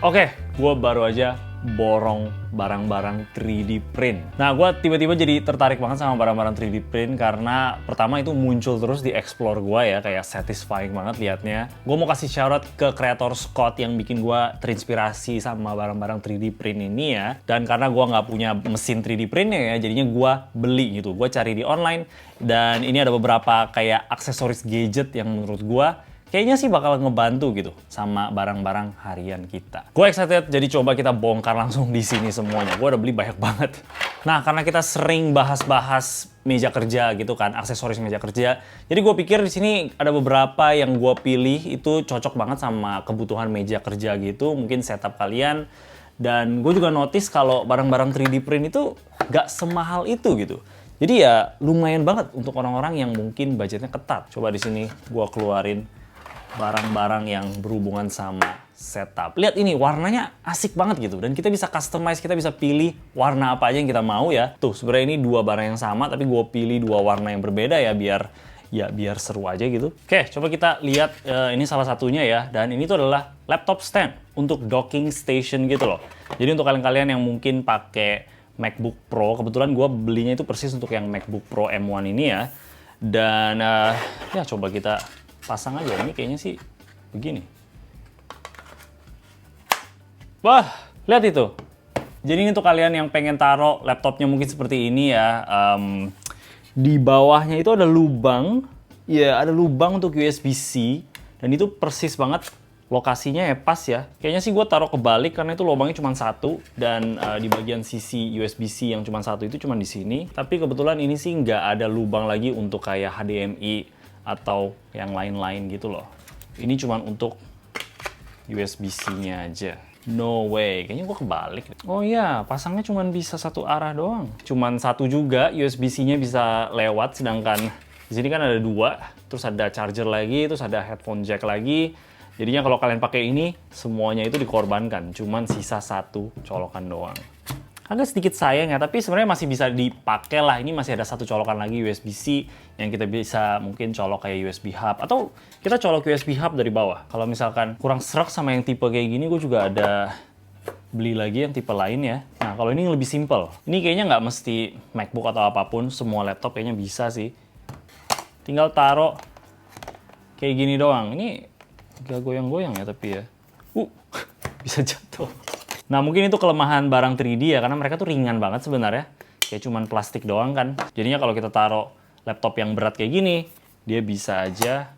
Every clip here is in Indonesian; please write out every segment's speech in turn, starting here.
Oke, gue baru aja borong barang-barang 3D print. Nah, gue tiba-tiba jadi tertarik banget sama barang-barang 3D print karena pertama itu muncul terus di explore gue ya, kayak satisfying banget liatnya. Gue mau kasih shoutout ke kreator Scott yang bikin gue terinspirasi sama barang-barang 3D print ini ya. Dan karena gue nggak punya mesin 3D printnya ya, jadinya gue beli gitu. Gue cari di online dan ini ada beberapa kayak aksesoris gadget yang menurut gue kayaknya sih bakal ngebantu gitu sama barang-barang harian kita. Gue excited, jadi coba kita bongkar langsung di sini semuanya. Gue udah beli banyak banget. Nah, karena kita sering bahas-bahas meja kerja gitu kan, aksesoris meja kerja. Jadi gue pikir di sini ada beberapa yang gue pilih itu cocok banget sama kebutuhan meja kerja gitu, mungkin setup kalian. Dan gue juga notice kalau barang-barang 3D print itu gak semahal itu gitu. Jadi ya lumayan banget untuk orang-orang yang mungkin budgetnya ketat. Coba di sini gue keluarin barang-barang yang berhubungan sama setup. Lihat ini, warnanya asik banget gitu. Dan kita bisa customize, kita bisa pilih warna apa aja yang kita mau ya. Tuh, sebenarnya ini dua barang yang sama, tapi gue pilih dua warna yang berbeda ya, biar seru aja gitu. Oke, coba kita lihat ini salah satunya ya. Dan ini tuh adalah laptop stand untuk docking station gitu loh. Jadi untuk kalian-kalian yang mungkin pakai MacBook Pro, kebetulan gue belinya itu persis untuk yang MacBook Pro M1 ini ya. Dan ya coba kita pasang aja. Ini kayaknya sih begini. Wah, lihat itu. Jadi ini untuk kalian yang pengen taruh laptopnya mungkin seperti ini ya. Di bawahnya itu ada lubang. Ya, ada lubang untuk USB-C. Dan itu persis banget lokasinya ya, pas ya. Kayaknya sih gue taruh kebalik karena itu lubangnya cuma satu. Dan di bagian sisi USB-C yang cuma satu itu cuma di sini. Tapi kebetulan ini sih nggak ada lubang lagi untuk kayak HDMI atau yang lain-lain gitu loh. Ini cuma untuk USB-C-nya aja. No way, kayaknya gua kebalik. Oh iya, pasangnya cuma bisa satu arah doang. Cuman satu juga, USB-C-nya bisa lewat, sedangkan di sini kan ada dua. Terus ada charger lagi, terus ada headphone jack lagi. Jadinya kalau kalian pakai ini, semuanya itu dikorbankan. Cuman sisa satu colokan doang. Agak sedikit sayang ya, tapi sebenarnya masih bisa dipakai lah. Ini masih ada satu colokan lagi USB-C yang kita bisa mungkin colok kayak USB hub. Atau kita colok USB hub dari bawah. Kalau misalkan kurang serak sama yang tipe kayak gini, gue juga ada beli lagi yang tipe lain ya. Nah, kalau ini lebih simple. Ini kayaknya nggak mesti MacBook atau apapun, semua laptop kayaknya bisa sih. Tinggal taruh kayak gini doang. Ini nggak goyang-goyang ya tapi ya. Bisa jatuh. Nah, mungkin itu kelemahan barang 3D ya, karena mereka tuh ringan banget sebenarnya. Kayak cuman plastik doang kan. Jadinya kalau kita taruh laptop yang berat kayak gini, dia bisa aja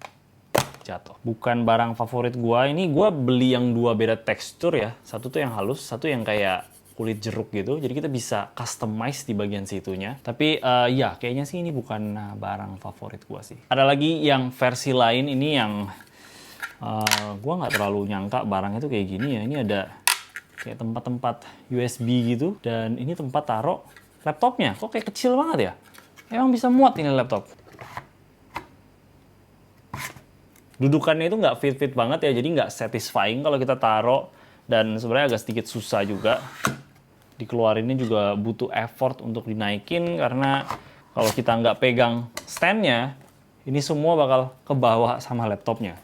jatuh. Bukan barang favorit gua. Ini gua beli yang dua beda tekstur ya. Satu tuh yang halus, satu yang kayak kulit jeruk gitu. Jadi kita bisa customize di bagian situnya. Tapi ya, kayaknya sih ini bukan barang favorit gua sih. Ada lagi yang versi lain, ini yang gua nggak terlalu nyangka barangnya tuh kayak gini ya. Ini ada kayak tempat-tempat USB gitu, dan ini tempat taruh laptopnya. Kok kayak kecil banget ya? Emang bisa muat ini laptop. Dudukannya itu nggak fit-fit banget ya, jadi nggak satisfying kalau kita taruh, dan sebenarnya agak sedikit susah juga. Dikeluarinnya juga butuh effort untuk dinaikin, karena kalau kita nggak pegang standnya, ini semua bakal ke bawah sama laptopnya.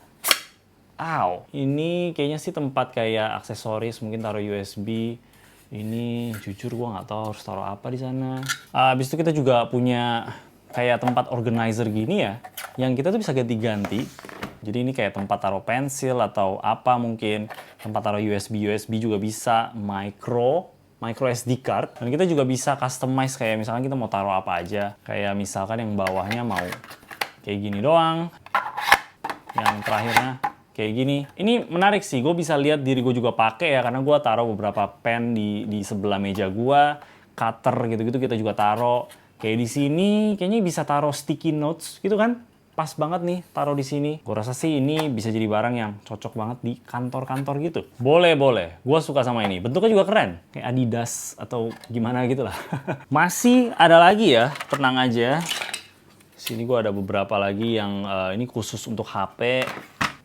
Ini kayaknya sih tempat kayak aksesoris, mungkin taruh USB. Ini jujur gue nggak tahu harus taruh apa di sana. Habis itu kita juga punya kayak tempat organizer gini ya, yang kita tuh bisa ganti-ganti. Jadi ini kayak tempat taruh pensil atau apa mungkin. Tempat taruh USB juga bisa, micro SD card. Dan kita juga bisa customize kayak misalkan kita mau taruh apa aja. Kayak misalkan yang bawahnya mau kayak gini doang. Yang terakhirnya kayak gini. Ini menarik sih, gue bisa lihat diri gue juga pakai ya, karena gue taruh beberapa pen di sebelah meja gue, cutter gitu-gitu kita juga taruh. Kayak di sini, kayaknya bisa taruh sticky notes gitu kan? Pas banget nih taruh di sini. Gue rasa sih ini bisa jadi barang yang cocok banget di kantor-kantor gitu. Boleh. Gue suka sama ini. Bentuknya juga keren. Kayak Adidas atau gimana gitu lah. Masih ada lagi ya, tenang aja. Sini gue ada beberapa lagi yang ini khusus untuk HP.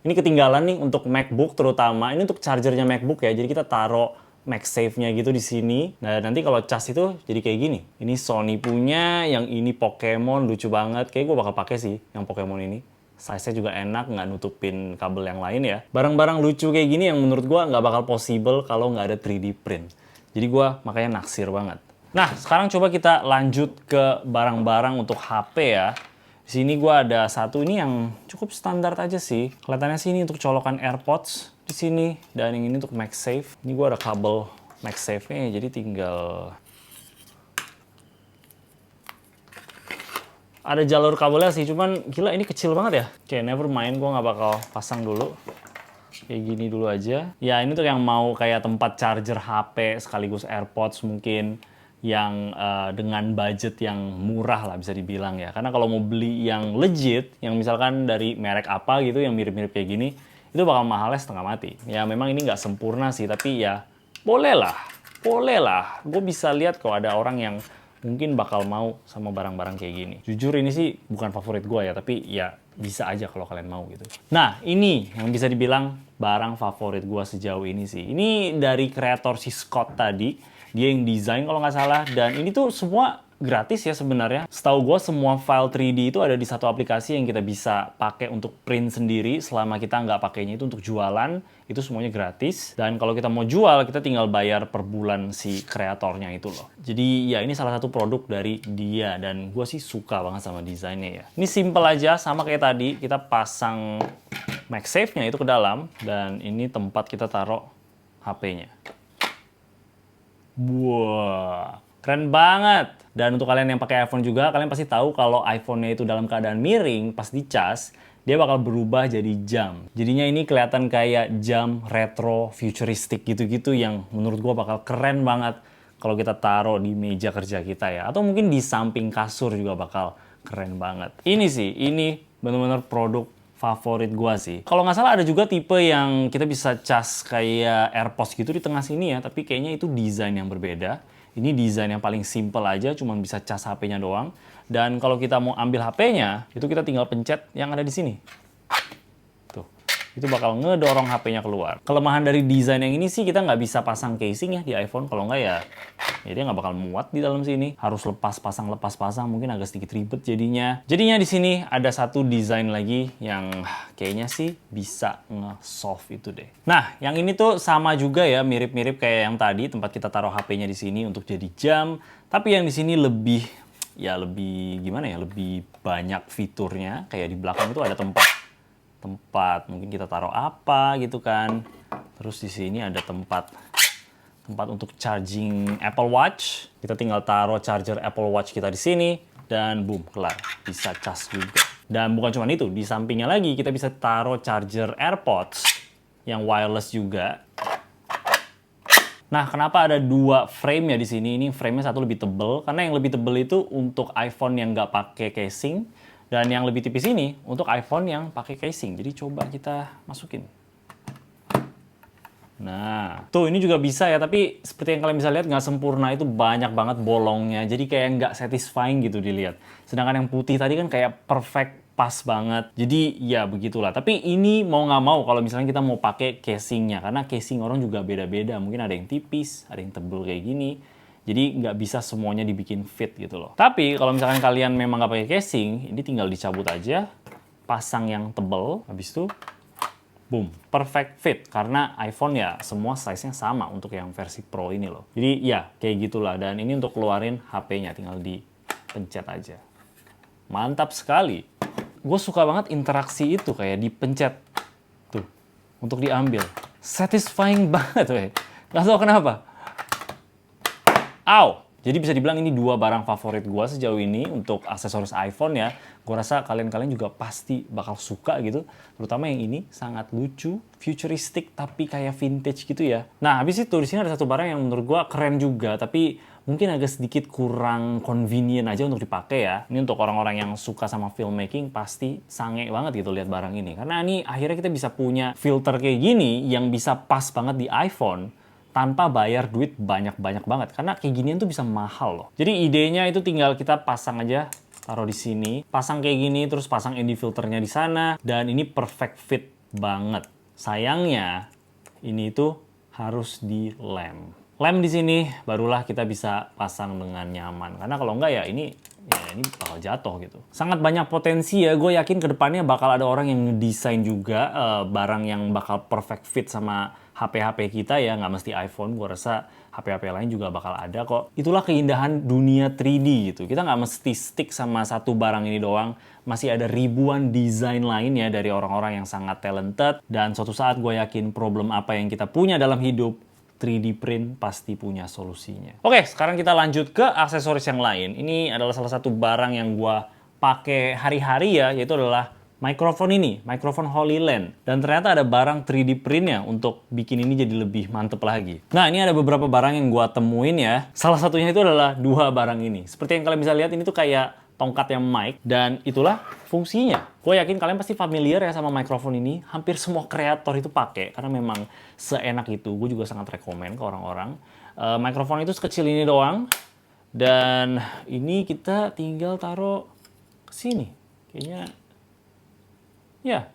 Ini ketinggalan nih untuk MacBook terutama. Ini untuk chargernya MacBook ya. Jadi kita taruh MagSafe-nya gitu di sini. Nah, nanti kalau cas itu jadi kayak gini. Ini Sony punya, yang ini Pokemon, lucu banget. Kayaknya gue bakal pakai sih yang Pokemon ini. size-nya juga enak, nggak nutupin kabel yang lain ya. Barang-barang lucu kayak gini yang menurut gua nggak bakal possible kalau nggak ada 3D print. Jadi gua makanya naksir banget. Nah, sekarang coba kita lanjut ke barang-barang untuk HP ya. Di sini gua ada satu ini yang cukup standar aja sih. Kelihatannya sih ini untuk colokan AirPods di sini, dan yang ini untuk MagSafe. Ini gua ada kabel MagSafe-nya, jadi tinggal ada jalur kabelnya sih, cuman gila ini kecil banget ya. Oke, never mind, gue nggak bakal pasang dulu. Kayak gini dulu aja. Ya, ini tuh yang mau kayak tempat charger HP sekaligus AirPods mungkin yang dengan budget yang murah lah bisa dibilang ya. Karena kalau mau beli yang legit, yang misalkan dari merek apa gitu, yang mirip-mirip kayak gini, itu bakal mahalnya setengah mati. Ya, memang ini nggak sempurna sih, tapi ya boleh lah. Boleh lah. Gue bisa lihat kalau ada orang yang mungkin bakal mau sama barang-barang kayak gini. Jujur ini sih bukan favorit gue ya, tapi ya bisa aja kalau kalian mau gitu. Nah, ini yang bisa dibilang barang favorit gue sejauh ini sih. Ini dari kreator si Scott tadi. Dia yang desain kalau nggak salah. Dan ini tuh semua gratis ya sebenarnya. Setahu gue semua file 3D itu ada di satu aplikasi yang kita bisa pakai untuk print sendiri selama kita nggak pakainya itu untuk jualan. Itu semuanya gratis. Dan kalau kita mau jual, kita tinggal bayar per bulan si kreatornya itu loh. Jadi ya ini salah satu produk dari dia. Dan gue sih suka banget sama desainnya ya. Ini simple aja, sama kayak tadi. Kita pasang MagSafe-nya itu ke dalam. Dan ini tempat kita taruh HP-nya. Wah, keren banget. Dan untuk kalian yang pakai iPhone juga, kalian pasti tahu kalau iPhone-nya itu dalam keadaan miring, pas dicas, dia bakal berubah jadi jam. Jadinya ini kelihatan kayak jam retro futuristik gitu-gitu yang menurut gua bakal keren banget kalau kita taruh di meja kerja kita ya. Atau mungkin di samping kasur juga bakal keren banget. Ini sih, ini bener-bener produk favorit gua sih. Kalau nggak salah ada juga tipe yang kita bisa cas kayak AirPods gitu di tengah sini ya, tapi kayaknya itu desain yang berbeda. Ini desain yang paling simple aja, cuma bisa cas HP-nya doang. Dan kalau kita mau ambil HP-nya, itu kita tinggal pencet yang ada di sini. Tuh, itu bakal ngedorong HP-nya keluar. Kelemahan dari desain yang ini sih kita nggak bisa pasang casing ya di iPhone. Kalau nggak ya dia nggak bakal muat di dalam sini. Harus lepas pasang, mungkin agak sedikit ribet jadinya. Jadinya di sini ada satu desain lagi yang kayaknya sih bisa nge-solve itu deh. Nah, yang ini tuh sama juga ya, mirip-mirip kayak yang tadi, tempat kita taruh HP-nya di sini untuk jadi jam. Tapi yang di sini lebih gimana ya, lebih banyak fiturnya. Kayak di belakang itu ada tempat mungkin kita taruh apa gitu kan. Terus di sini ada tempat untuk charging Apple Watch. Kita tinggal taruh charger Apple Watch kita di sini dan boom, kelar. Bisa cas juga. Dan bukan cuma itu, di sampingnya lagi kita bisa taruh charger AirPods yang wireless juga. Nah, kenapa ada dua frame ya di sini? Ini frame-nya satu lebih tebel, karena yang lebih tebel itu untuk iPhone yang nggak pakai casing, dan yang lebih tipis ini untuk iPhone yang pakai casing. Jadi coba kita masukin. Nah, tuh ini juga bisa ya, tapi seperti yang kalian bisa lihat nggak sempurna, itu banyak banget bolongnya. Jadi kayak nggak satisfying gitu dilihat. Sedangkan yang putih tadi kan kayak perfect, pas banget. Jadi ya begitulah. Tapi ini mau nggak mau kalau misalnya kita mau pakai casingnya, karena casing orang juga beda-beda. Mungkin ada yang tipis, ada yang tebel kayak gini. Jadi nggak bisa semuanya dibikin fit gitu loh. Tapi kalau misalkan kalian memang nggak pakai casing, ini tinggal dicabut aja, pasang yang tebel, habis itu boom, perfect fit. Karena iPhone ya semua size-nya sama untuk yang versi Pro ini loh. Jadi ya kayak gitulah. Dan ini untuk keluarin HP-nya, tinggal dipencet aja. Mantap sekali. Gue suka banget interaksi itu, kayak dipencet tuh untuk diambil. Satisfying banget weh. Gak tau kenapa. Au! Jadi bisa dibilang ini dua barang favorit gue sejauh ini untuk aksesoris iPhone ya. Gue rasa kalian-kalian juga pasti bakal suka gitu. Terutama yang ini sangat lucu, futuristik, tapi kayak vintage gitu ya. Nah, habis itu di sini ada satu barang yang menurut gue keren juga, tapi mungkin agak sedikit kurang convenient aja untuk dipakai ya. Ini untuk orang-orang yang suka sama filmmaking pasti sange banget gitu lihat barang ini. Karena ini akhirnya kita bisa punya filter kayak gini yang bisa pas banget di iPhone tanpa bayar duit banyak-banyak banget. Karena kayak ginian tuh bisa mahal loh. Jadi idenya itu tinggal kita pasang aja, taruh di sini, pasang kayak gini, terus pasang ND filternya di sana, dan ini perfect fit banget. Sayangnya, ini tuh harus dilem. lem di sini, barulah kita bisa pasang dengan nyaman. Karena kalau enggak ya ini bakal jatuh gitu. Sangat banyak potensi ya, gue yakin kedepannya bakal ada orang yang ngedesain juga barang yang bakal perfect fit sama HP-HP kita ya, nggak mesti iPhone. Gue rasa HP-HP lain juga bakal ada kok. Itulah keindahan dunia 3D gitu. Kita nggak mesti stick sama satu barang ini doang. Masih ada ribuan desain lain ya dari orang-orang yang sangat talented. Dan suatu saat gue yakin problem apa yang kita punya dalam hidup, 3D print pasti punya solusinya. Oke, sekarang kita lanjut ke aksesoris yang lain. Ini adalah salah satu barang yang gue pakai hari-hari ya, yaitu adalah mikrofon ini, mikrofon HoloLens. Dan ternyata ada barang 3D printnya untuk bikin ini jadi lebih mantep lagi. Nah, ini ada beberapa barang yang gue temuin ya. Salah satunya itu adalah dua barang ini. Seperti yang kalian bisa lihat, ini tuh kayak tongkatnya mic, dan itulah fungsinya. Gue yakin kalian pasti familiar ya sama mikrofon ini. Hampir semua kreator itu pakai, karena memang seenak itu. Gue juga sangat rekomen ke orang-orang. Mikrofon itu sekecil ini doang, dan ini kita tinggal taruh ke sini. Kayaknya, ya.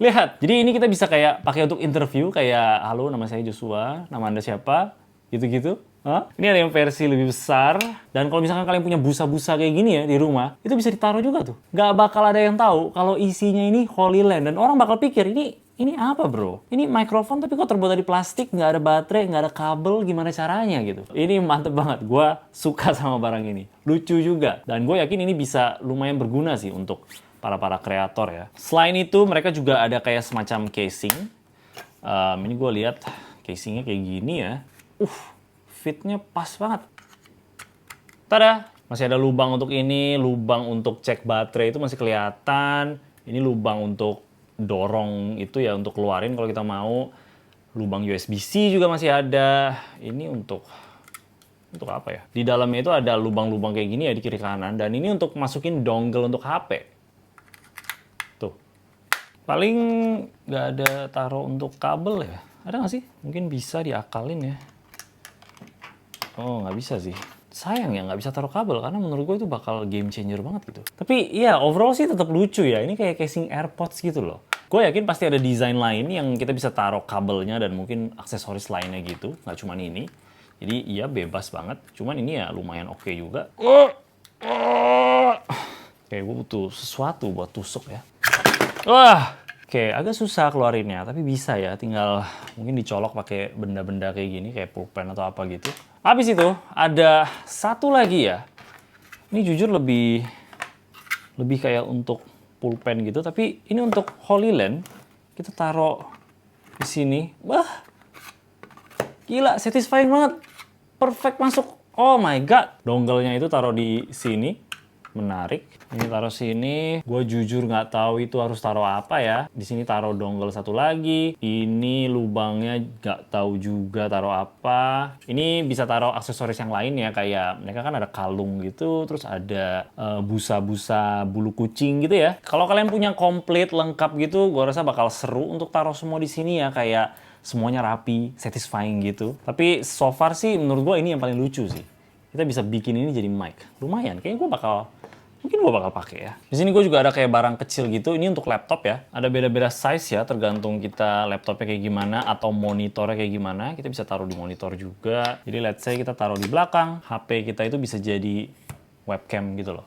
Lihat, jadi ini kita bisa kayak pakai untuk interview, kayak, halo nama saya Joshua, nama Anda siapa? Gitu-gitu. Ini ada yang versi lebih besar, dan kalau misalkan kalian punya busa-busa kayak gini ya di rumah, itu bisa ditaruh juga tuh. Gak bakal ada yang tahu kalau isinya ini HoloLens, dan orang bakal pikir ini apa bro? Ini mikrofon tapi kok terbuat dari plastik, nggak ada baterai, nggak ada kabel, gimana caranya gitu. Ini mantep banget, gue suka sama barang ini. Lucu juga, dan gue yakin ini bisa lumayan berguna sih untuk para kreator ya. Selain itu mereka juga ada kayak semacam casing. Ini gue lihat casingnya kayak gini ya. Fitnya pas banget. Tada! Masih ada lubang untuk ini, lubang untuk cek baterai itu masih kelihatan. Ini lubang untuk dorong itu ya, untuk keluarin kalau kita mau. Lubang USB-C juga masih ada. Ini untuk apa ya? Di dalamnya itu ada lubang-lubang kayak gini ya di kiri kanan. Dan ini untuk masukin dongle untuk HP. Tuh. Paling nggak ada taruh untuk kabel ya. Ada nggak sih? Mungkin bisa diakalin ya. Oh, nggak bisa sih. Sayang ya nggak bisa taruh kabel, karena menurut gue itu bakal game changer banget gitu. Tapi ya overall sih tetap lucu ya. Ini kayak casing AirPods gitu loh. Gue yakin pasti ada desain lain yang kita bisa taruh kabelnya dan mungkin aksesoris lainnya gitu. Nggak cuma ini. Jadi iya bebas banget. Cuman ini ya lumayan oke juga. Kayak gue butuh sesuatu buat tusuk ya. Wah! Oke, agak susah keluarinnya, tapi bisa ya. Tinggal mungkin dicolok pakai benda-benda kayak gini, kayak pulpen atau apa gitu. Habis itu, ada satu lagi ya. Ini jujur lebih kayak untuk pulpen gitu, tapi ini untuk HoloLens. Kita taruh di sini. Wah, gila, satisfying banget. Perfect masuk. Oh my god. Dongle-nya itu taruh di sini. Menarik. Ini taruh sini. Gue jujur nggak tahu itu harus taruh apa ya. Di sini taruh dongle satu lagi. Ini lubangnya nggak tahu juga taruh apa. Ini bisa taruh aksesoris yang lain ya. Kayak mereka kan ada kalung gitu. Terus ada busa-busa bulu kucing gitu ya. Kalau kalian punya komplit lengkap gitu, gue rasa bakal seru untuk taruh semua di sini ya. Kayak semuanya rapi, satisfying gitu. Tapi so far sih menurut gue ini yang paling lucu sih. Kita bisa bikin ini jadi mic. Lumayan, kayaknya mungkin gue bakal pakai ya. Di sini gue juga ada kayak barang kecil gitu. Ini untuk laptop ya. Ada beda-beda size ya, tergantung kita laptopnya kayak gimana atau monitornya kayak gimana. Kita bisa taruh di monitor juga. Jadi let's say kita taruh di belakang. HP kita itu bisa jadi webcam gitu loh.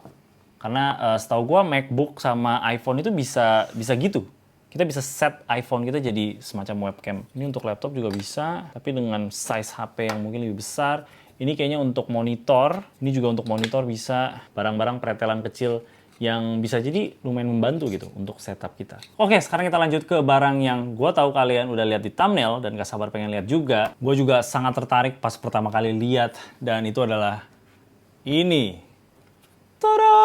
Karena setahu gue MacBook sama iPhone itu bisa gitu. Kita bisa set iPhone kita jadi semacam webcam. Ini untuk laptop juga bisa, tapi dengan size HP yang mungkin lebih besar. Ini kayaknya untuk monitor, ini juga untuk monitor bisa, barang-barang pretelan kecil yang bisa jadi lumayan membantu gitu untuk setup kita. Oke, sekarang kita lanjut ke barang yang gue tahu kalian udah lihat di thumbnail dan gak sabar pengen lihat juga. Gue juga sangat tertarik pas pertama kali lihat, dan itu adalah ini. Tada!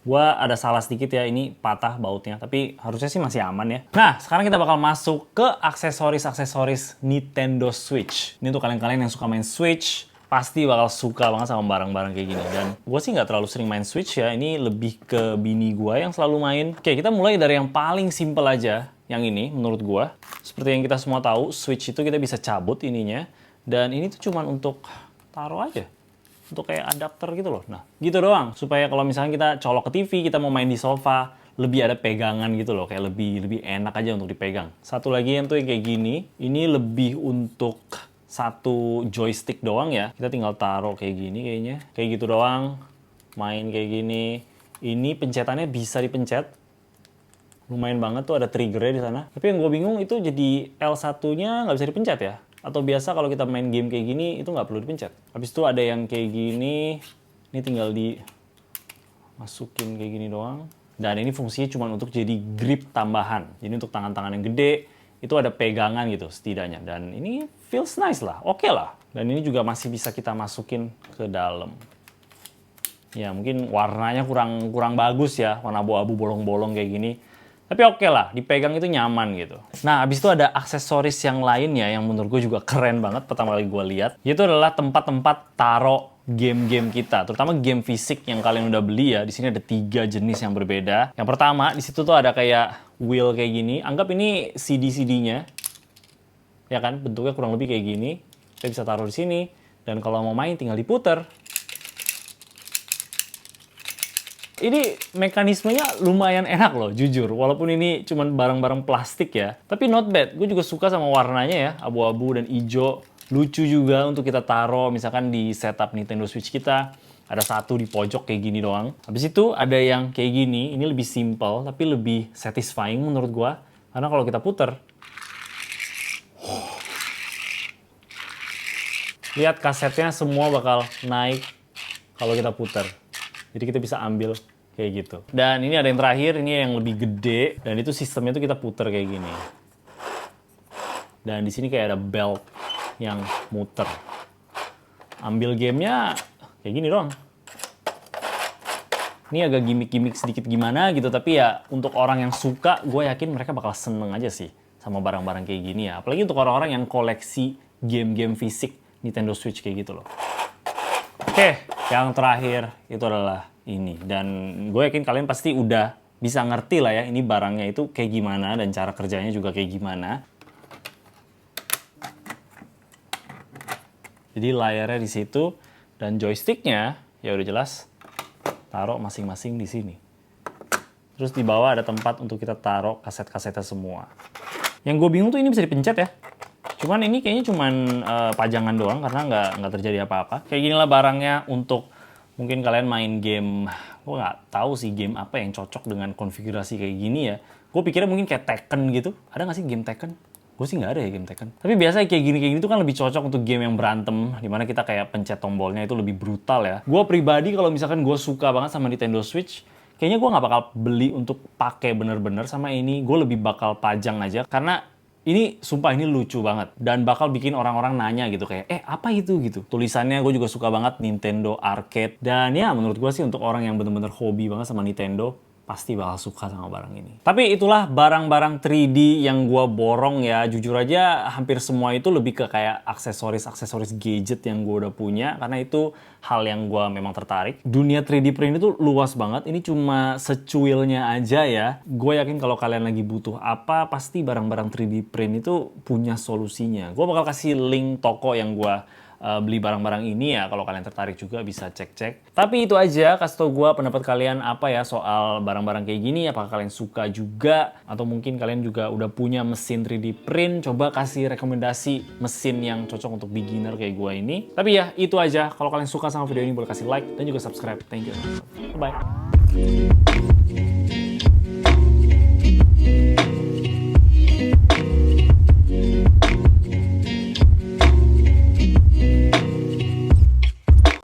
Gue ada salah sedikit ya, ini patah bautnya, tapi harusnya sih masih aman ya. Nah, sekarang kita bakal masuk ke aksesoris-aksesoris Nintendo Switch. Ini untuk kalian-kalian yang suka main Switch, pasti bakal suka banget sama barang-barang kayak gini. Dan gue sih nggak terlalu sering main Switch ya, ini lebih ke bini gue yang selalu main. Oke, kita mulai dari yang paling simple aja, yang ini menurut gue. Seperti yang kita semua tahu, Switch itu kita bisa cabut ininya, dan ini tuh cuman untuk taruh aja. Untuk kayak adapter gitu loh. Nah, gitu doang. Supaya kalau misalnya kita colok ke TV, kita mau main di sofa, lebih ada pegangan gitu loh, kayak lebih enak aja untuk dipegang. Satu lagi yang tuh yang kayak gini, ini lebih untuk satu joystick doang ya. Kita tinggal taruh kayak gini kayaknya. Kayak gitu doang, main kayak gini. Ini pencetannya bisa dipencet. Lumayan banget tuh ada triggernya di sana. Tapi yang gue bingung itu jadi L1-nya nggak bisa dipencet ya. Atau biasa kalau kita main game kayak gini itu nggak perlu dipencet. Habis itu ada yang kayak gini. Ini tinggal dimasukin kayak gini doang. Dan ini fungsinya cuma untuk jadi grip tambahan. Jadi untuk tangan-tangan yang gede, itu ada pegangan gitu setidaknya. Dan ini feels nice lah, oke lah. Dan ini juga masih bisa kita masukin ke dalam. Ya mungkin warnanya kurang bagus ya, warna abu-abu bolong-bolong kayak gini. Tapi oke lah, dipegang itu nyaman gitu. Nah, abis itu ada aksesoris yang lainnya yang menurut gue juga keren banget pertama kali gue lihat. Yaitu adalah tempat-tempat taruh game-game kita, terutama game fisik yang kalian udah beli ya. Di sini ada 3 jenis yang berbeda. Yang pertama, di situ tuh ada kayak wheel kayak gini. Anggap ini CD-CD-nya. Ya kan, bentuknya kurang lebih kayak gini. Kita bisa taruh di sini. Dan kalau mau main tinggal diputer. Ini mekanismenya lumayan enak loh, jujur. Walaupun ini cuma barang-barang plastik ya. Tapi not bad. Gue juga suka sama warnanya ya. Abu-abu dan hijau. Lucu juga untuk kita taruh misalkan di setup Nintendo Switch kita. Ada satu di pojok kayak gini doang. Habis itu ada yang kayak gini. Ini lebih simple tapi lebih satisfying menurut gue. Karena kalau kita puter. Lihat kasetnya semua bakal naik kalau kita puter. Jadi kita bisa ambil kayak gitu. Dan ini ada yang terakhir, ini yang lebih gede. Dan itu sistemnya tuh kita puter kayak gini. Dan di sini kayak ada belt yang muter. Ambil gamenya kayak gini doang. Ini agak gimmick-gimmick sedikit gimana gitu. Tapi ya untuk orang yang suka, gue yakin mereka bakal seneng aja sih sama barang-barang kayak gini ya. Apalagi untuk orang-orang yang koleksi game-game fisik Nintendo Switch kayak gitu loh. Oke, yang terakhir itu adalah ini. Dan gue yakin kalian pasti udah bisa ngerti lah ya, ini barangnya itu kayak gimana dan cara kerjanya juga kayak gimana. Jadi layarnya di situ dan joysticknya ya udah jelas taruh masing-masing di sini. Terus di bawah ada tempat untuk kita taruh kaset-kasetnya semua. Yang gue bingung tuh ini bisa dipencet ya. Cuman ini kayaknya cuman pajangan doang karena nggak terjadi apa-apa. Kayak ginilah barangnya untuk mungkin kalian main game. Gue nggak tahu sih game apa yang cocok dengan konfigurasi kayak gini ya. Gue pikirnya mungkin kayak Tekken gitu. Ada nggak sih game Tekken? Gue sih nggak ada ya game Tekken. Tapi biasanya kayak gini tuh kan lebih cocok untuk game yang berantem. Dimana kita kayak pencet tombolnya itu lebih brutal ya. Gue pribadi kalau misalkan gue suka banget sama Nintendo Switch, kayaknya gue nggak bakal beli untuk pakai bener-bener sama ini. Gue lebih bakal pajang aja karena ini sumpah ini lucu banget dan bakal bikin orang-orang nanya gitu kayak apa itu gitu. Tulisannya gue juga suka banget Nintendo Arcade dan ya menurut gue sih untuk orang yang bener-bener hobi banget sama Nintendo pasti bakal suka sama barang ini. Tapi itulah barang-barang 3D yang gue borong ya. Jujur aja hampir semua itu lebih ke kayak aksesoris gadget yang gue udah punya. Karena itu hal yang gue memang tertarik. Dunia 3D print itu luas banget. Ini cuma secuilnya aja ya. Gue yakin kalau kalian lagi butuh apa, pasti barang-barang 3D print itu punya solusinya. Gue bakal kasih link toko yang gue beli barang-barang ini ya, kalau kalian tertarik juga bisa cek-cek. Tapi itu aja, kasih tau gue pendapat kalian apa ya soal barang-barang kayak gini, apakah kalian suka juga, atau mungkin kalian juga udah punya mesin 3D print, coba kasih rekomendasi mesin yang cocok untuk beginner kayak gue ini. Tapi ya, itu aja, kalau kalian suka sama video ini boleh kasih like dan juga subscribe. Thank you. Bye-bye.